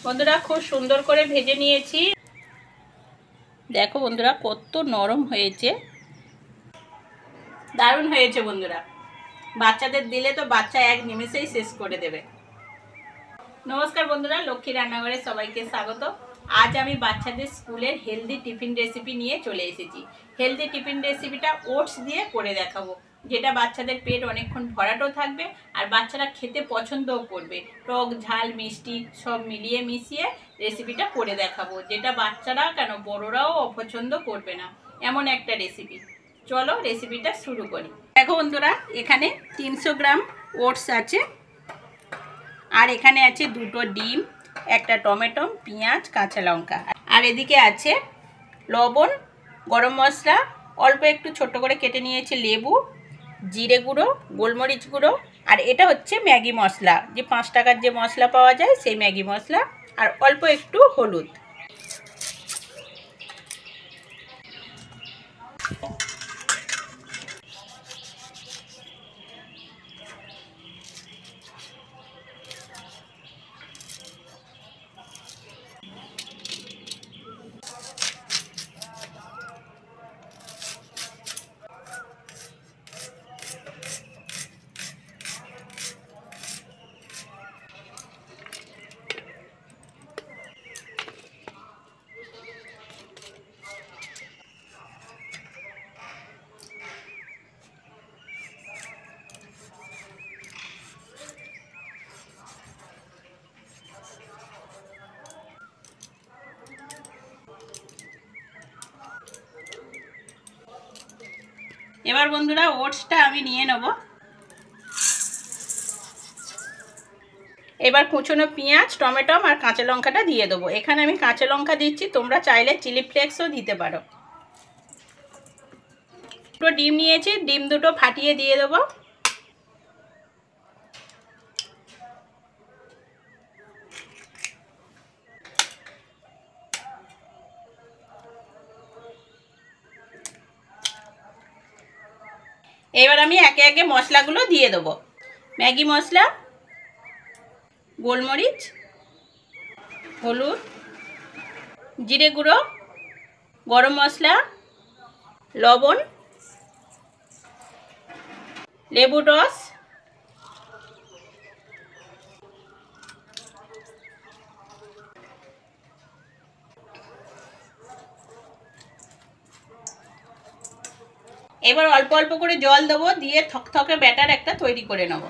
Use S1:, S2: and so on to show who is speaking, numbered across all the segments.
S1: বন্ধুরা খুব সুন্দর করে ভেজে নিয়েছি। দেখো বন্ধুরা কত নরম হয়েছে, দারুণ হয়েছে বন্ধুরা। বাচ্চাদের দিলে তো বাচ্চা এক নিমেষেই শেষ করে দেবে। নমস্কার বন্ধুরা, লক্ষ্মী রান্নাঘরে সবাইকে স্বাগত। আজ আমি বাচ্চাদের স্কুলের হেলদি টিফিন রেসিপি নিয়ে চলে এসেছি। হেলদি টিফিন রেসিপিটা ওটস দিয়ে করে দেখাবো, যেটা বাচ্চাদের পেট অনেকক্ষণ ভরাটও থাকবে আর বাচ্চারা খেতে পছন্দও করবে। টক ঝাল মিষ্টি সব মিলিয়ে মিশিয়ে রেসিপিটা করে দেখাবো, যেটা বাচ্চারা কেন বড়রাও অপছন্দ করবে না, এমন একটা রেসিপি। চলো রেসিপিটা শুরু করি। দেখো বন্ধুরা, এখানে 300 গ্রাম ওটস আছে, আর এখানে আছে 2টো ডিম, একটা টমেটো, পেঁয়াজ, কাঁচা লঙ্কা, আর এদিকে আছে লবণ, গরম মশলা, অল্প একটু ছোট করে কেটে নিয়েছি লেবু, জিরে গুঁড়ো, গোলমরিচ গুঁড়ো, আর এটা হচ্ছে ম্যাগি মশলা, যে 5 টাকার যে মশলা পাওয়া যায় সেই ম্যাগি মশলা, আর অল্প একটু হলুদ। এবার বন্ধুরা ওটসটা আমি নিয়ে নেব। এবার কুচনো পেঁয়াজ, টমেটো আর কাঁচা লঙ্কাটা দিয়ে দেবো। এখানে আমি কাঁচা লঙ্কা দিচ্ছি, তোমরা চাইলে চিলি ফ্লেক্সও দিতে পারো। দুটো ডিম নিয়েছি, ডিম দুটো ফাটিয়ে দিয়ে দেবো। এবার আমি একে একে মশলাগুলো দিয়ে দেবো। ম্যাগি মশলা, গোলমরিচ, হলুদ, জিরে গুঁড়ো, গরম মশলা, লবণ, লেবুর রস, এবার অল্প অল্প করে জল দেবো, দিয়ে থকথকে ব্যাটার একটা তৈরি করে নেব।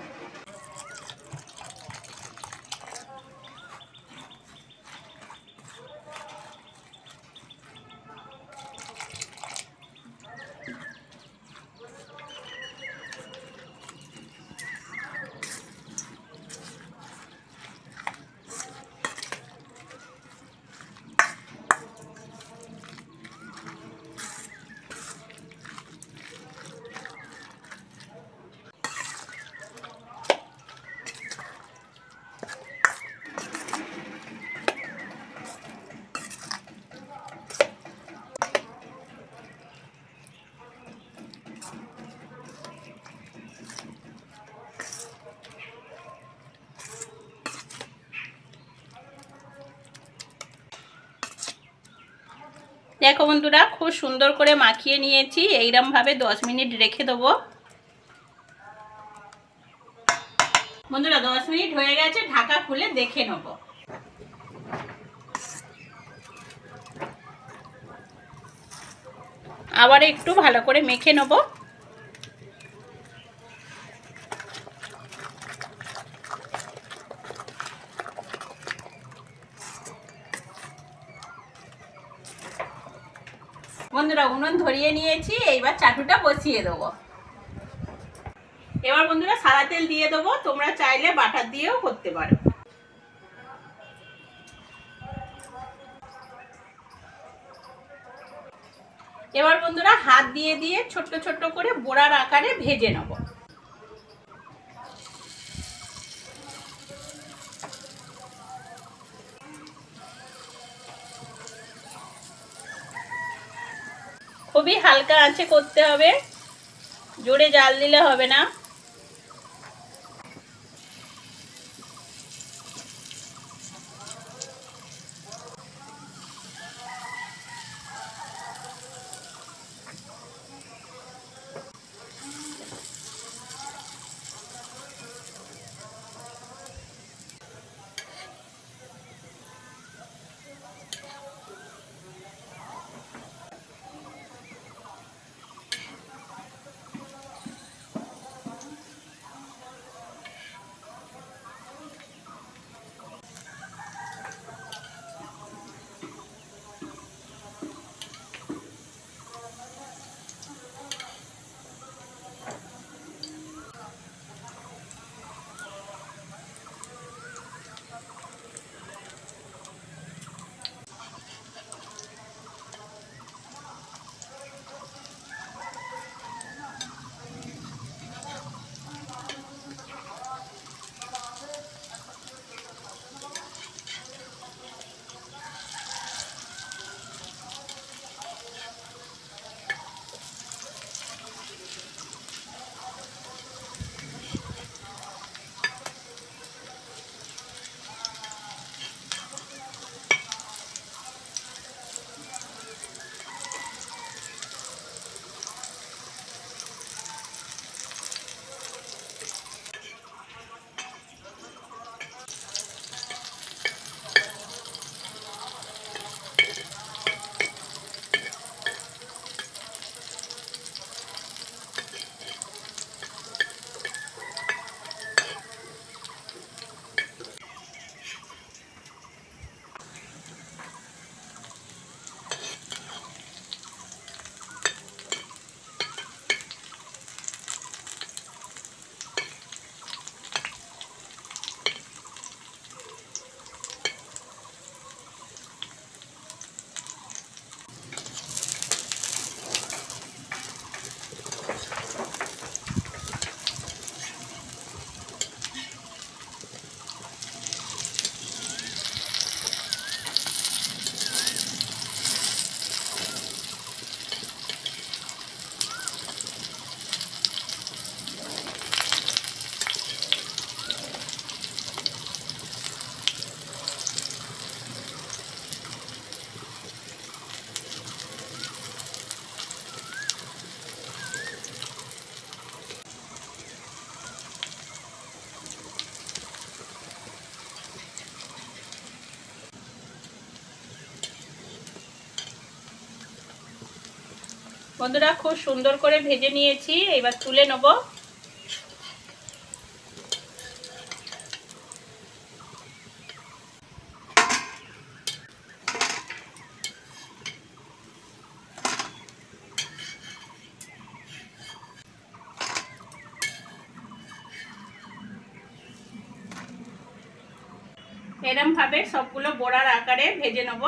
S1: দেখো বন্ধুরা, খুব সুন্দর করে মাখিয়ে নিয়েছি। এইরকম ভাবে 10 মিনিট রেখে দেবো। বন্ধুরা 10 মিনিট হয়ে গেছে, ঢাকা খুলে দেখে নেব। আবার একটু ভালো করে মেখে নেব। বন্ধুরা উনুন ধরিয়ে নিয়েছি, এইবার চাটুটা বসিয়ে দেবো। এবার বন্ধুরা সাদা তেল দিয়ে দেবো, তোমরা চাইলে বাটার দিয়েও করতে পারো। এবার বন্ধুরা হাত দিয়ে দিয়ে ছোট্ট ছোট্ট করে বড়ার আকারে ভেজে নেব। খুবই হালকা আঁচে করতে হবে, জোরে জাল দিলে হবে না। বন্ধুরা খুব সুন্দর করে ভেজে নিয়েছি, এবার তুলে নেব। এরকম ভাবে সবগুলো বড়ার আকারে ভেজে নেব।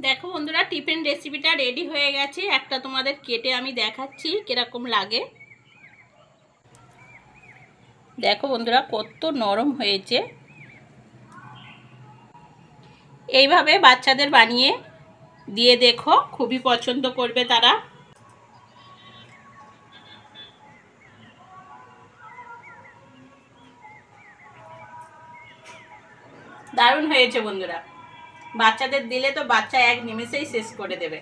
S1: দেখো বন্ধুরা, টিফিন রেসিপিটা রেডি হয়ে গেছে। একটা তোমাদের কেটে আমি দেখাচ্ছি কিরকম লাগে। দেখো বন্ধুরা কত নরম হয়েছে। এইভাবে বাচ্চাদের বানিয়ে দিয়ে দেখো, খুবই পছন্দ করবে তারা। দারুণ হয়েছে বন্ধুরা, বাচ্চাদের দিলে তো বাচ্চা এক নিমেষেই শেষ করে দেবে।